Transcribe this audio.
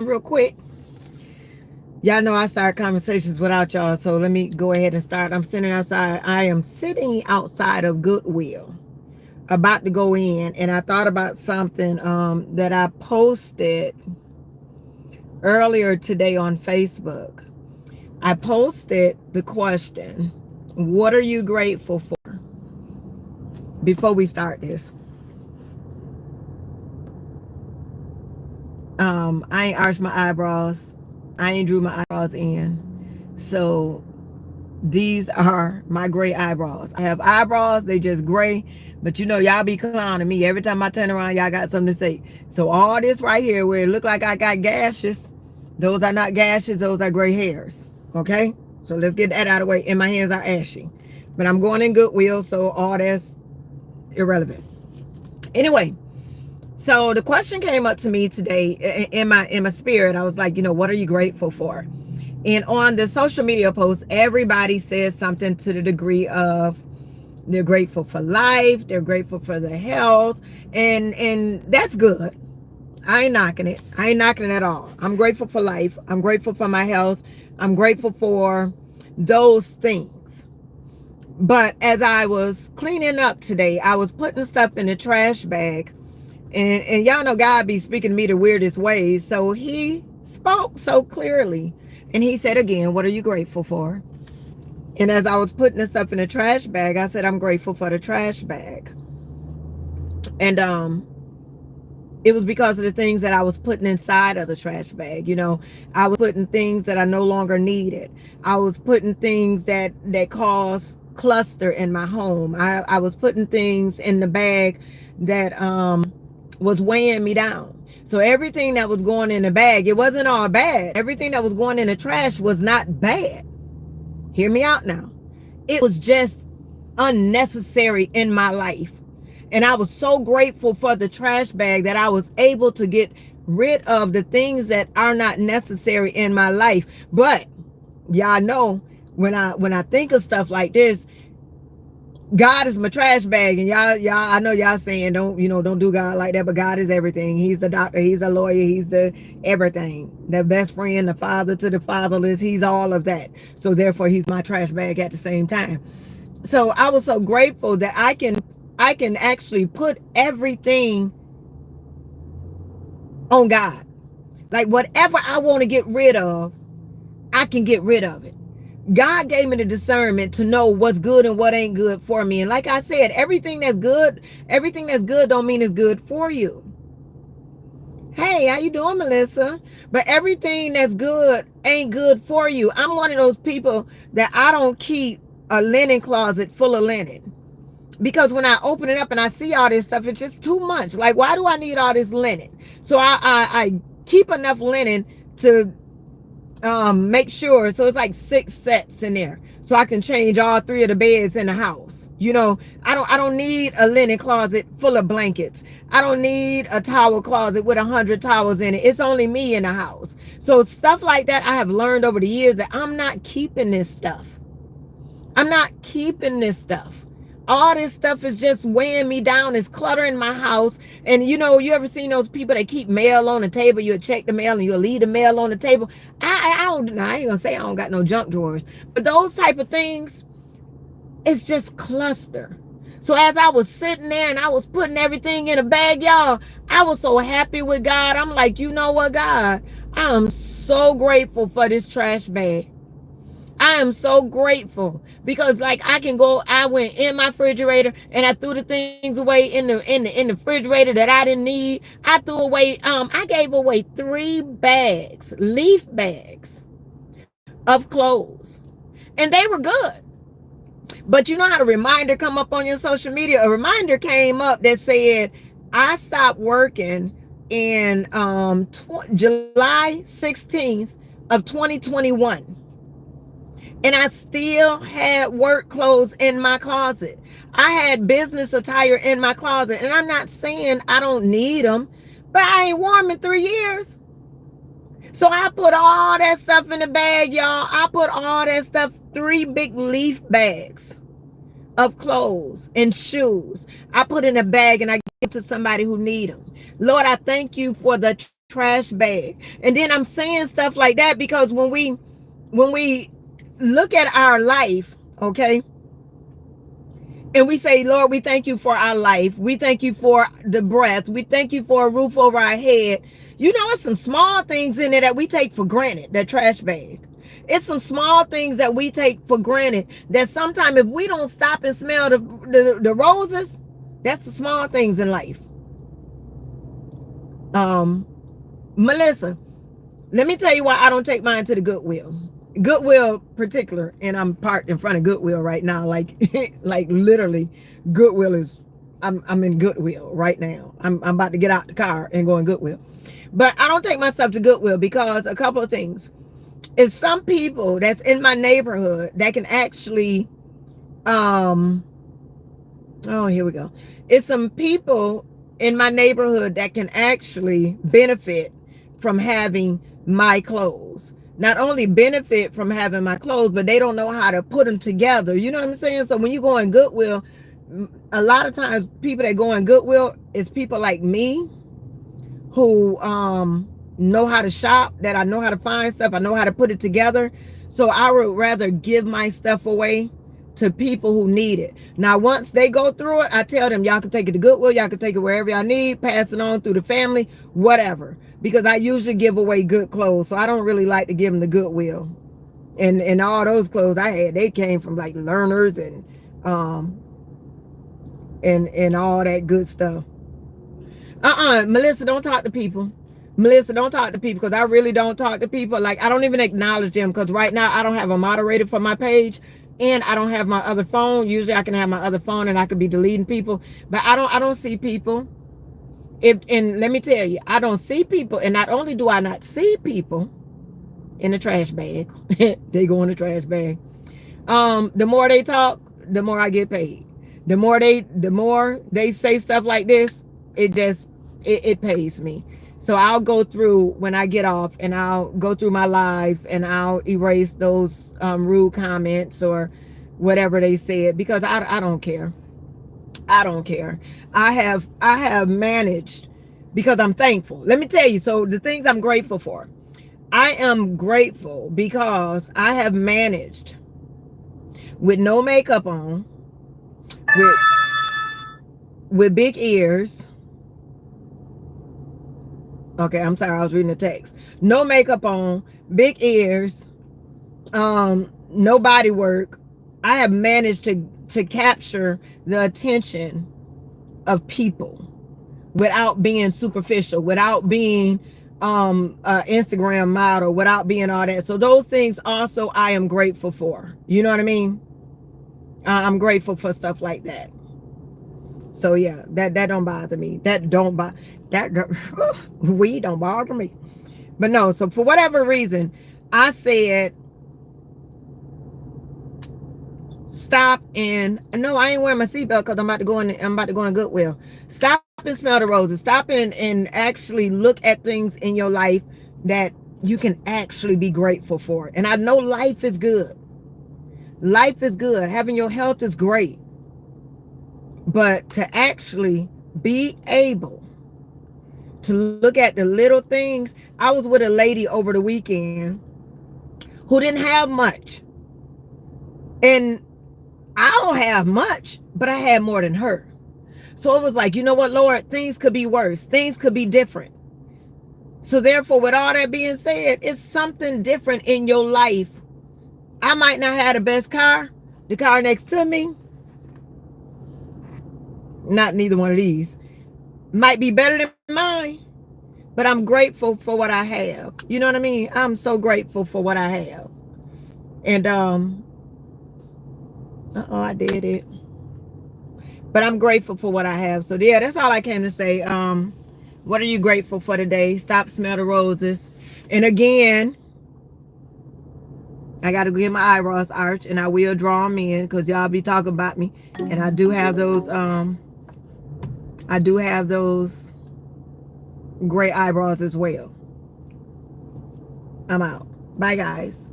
real quick. Y'all know I start conversations without y'all, so let me go ahead and start. I'm sitting outside. I am sitting outside of Goodwill, about to go in, and I thought about something that I posted earlier today on Facebook. I posted the question, what are you grateful for? Before we start this, I ain't arched my eyebrows. I ain't drew my eyebrows in. So these are my gray eyebrows. I have eyebrows, they just gray. But you know, y'all be clowning me. Every time I turn around, y'all got something to say. So all this right here where it look like I got gashes, those are not gashes, those are gray hairs. Okay? So let's get that out of the way. And my hands are ashy. But I'm going in Goodwill, so all that's irrelevant. Anyway, so the question came up to me today in my spirit. I was like, what are you grateful for? And on the social media posts, everybody says something to the degree of they're grateful for life, they're grateful for their health, and that's good. I ain't knocking it. I ain't knocking it at all. I'm grateful for life. I'm grateful for my health. I'm grateful for those things. But as I was cleaning up today, I was putting stuff in the trash bag. And y'all know God be speaking to me the weirdest ways. So he spoke so clearly. And he said again, what are you grateful for? And as I was putting this stuff in the trash bag, I said, I'm grateful for the trash bag. And it was because of the things that I was putting inside of the trash bag. I was putting things that I no longer needed. I was putting things that caused cluster in my home. I was putting things in the bag that was weighing me down. So everything that was going in the bag, it wasn't all bad. Everything that was going in the trash was not bad. Hear me out now. It was just unnecessary in my life. And I was so grateful for the trash bag that I was able to get rid of the things that are not necessary in my life. But y'all know when I think of stuff like this, God is my trash bag, and y'all, I know y'all saying don't do God like that, but God is everything. He's the doctor, he's the lawyer, he's the everything, the best friend, the father to the fatherless. He's all of that. So therefore, he's my trash bag at the same time. So I was so grateful that I can actually put everything on God. Like whatever I want to get rid of, I can get rid of it. God gave me the discernment to know what's good and what ain't good for me. And like I said, everything that's good don't mean it's good for you. Hey, how you doing, Melissa? But everything that's good ain't good for you. I'm one of those people that I don't keep a linen closet full of linen. Because when I open it up and I see all this stuff, it's just too much. Like, why do I need all this linen? So I keep enough linen to make sure. So it's like 6 sets in there. So I can change all 3 of the beds in the house. I don't need a linen closet full of blankets. I don't need a towel closet with 100 towels in it. It's only me in the house. So stuff like that, I have learned over the years that I'm not keeping this stuff. I'm not keeping this stuff. All this stuff is just weighing me down. It's cluttering my house. And you ever seen those people that keep mail on the table? You'll check the mail and you'll leave the mail on the table. I ain't gonna say I don't got no junk drawers, but those type of things, it's just cluster. So as I was sitting there and I was putting everything in a bag, y'all, I was so happy with God. I'm like, you know what, God? I am so grateful for this trash bag. I am so grateful because I went in my refrigerator and I threw the things away in the refrigerator that I didn't need. I threw away, I gave away 3 bags, leaf bags of clothes, and they were good. But you know how the reminder come up on your social media? A reminder came up that said, I stopped working in July 16th of 2021. And I still had work clothes in my closet. I had business attire in my closet. And I'm not saying I don't need them, but I ain't worn them in 3 years. So I put all that stuff in the bag, y'all. I put all that stuff, 3 big leaf bags of clothes and shoes. I put in a bag and I give to somebody who need them. Lord, I thank you for the trash bag. And then I'm saying stuff like that because when we look at our life, okay, and we say, Lord, we thank you for our life. We thank you for the breath. We thank you for a roof over our head. You know, it's some small things in there that we take for granted, that trash bag. It's some small things that we take for granted that sometimes if we don't stop and smell the roses, that's the small things in life. Melissa, let me tell you why I don't take mine to the Goodwill. Goodwill particular, and I'm parked in front of Goodwill right now. Like like literally, Goodwill is I'm in Goodwill right now. I'm about to get out the car and go in Goodwill. But I don't take myself to Goodwill because a couple of things. It's some people that's in my neighborhood that can actually oh, here we go. It's some people in my neighborhood that can actually benefit from having my clothes. Not only benefit from having my clothes, but they don't know how to put them together. You know what I'm saying? So when you go in Goodwill, a lot of times people that go in Goodwill is people like me who know how to shop, that I know how to find stuff, I know how to put it together. So I would rather give my stuff away to people who need it. Now, once they go through it, I tell them, y'all can take it to Goodwill, y'all can take it wherever y'all need, pass it on through the family, whatever. Because I usually give away good clothes, so I don't really like to give them to Goodwill. And all those clothes I had, they came from like learners and all that good stuff. Melissa, don't talk to people. Melissa, don't talk to people, because I really don't talk to people. Like, I don't even acknowledge them, because right now I don't have a moderator for my page, and I don't have my other phone. Usually I can have my other phone and I could be deleting people, but I don't see people. And let me tell you, I don't see people, and not only do I not see people in the trash bag, they go in the trash bag. The more they talk, the more I get paid. The more they say stuff like this, it pays me. So I'll go through when I get off, and I'll go through my lives, and I'll erase those rude comments or whatever they said, because I don't care. I don't care. I have managed, because I'm thankful. Let me tell you, so the things I'm grateful for. I am grateful because I have managed with no makeup on, with big ears. Okay, I'm sorry, I was reading the text. No makeup on, big ears, no body work. I have managed to capture the attention of people without being superficial, without being Instagram model, without being all that. So those things also I am grateful for. You know what I mean? I'm grateful for stuff like that. So yeah, that don't bother me. Weed don't bother me. But no, so for whatever reason, I said stop. And no, I ain't wearing my seatbelt because I'm about to go in Goodwill. Stop and smell the roses. Stop and actually look at things in your life that you can actually be grateful for. And I know life is good. Life is good. Having your health is great. But to actually be able to look at the little things. I was with a lady over the weekend who didn't have much. And I don't have much, but I had more than her. So it was like, you know what, Lord, things could be worse. Things could be different. So therefore, with all that being said, it's something different in your life. I might not have the best car. The car next to me, not neither one of these, might be better than mine, but I'm grateful for what I have. You know what I mean? I'm so grateful for what I have. And I did it. But I'm grateful for what I have. So yeah, that's all I came to say. What are you grateful for today? Stop, smell the roses. And again, I got to get my eyebrows arched, and I will draw them in, because y'all be talking about me. And I do have those gray eyebrows as well. I'm out. Bye, guys.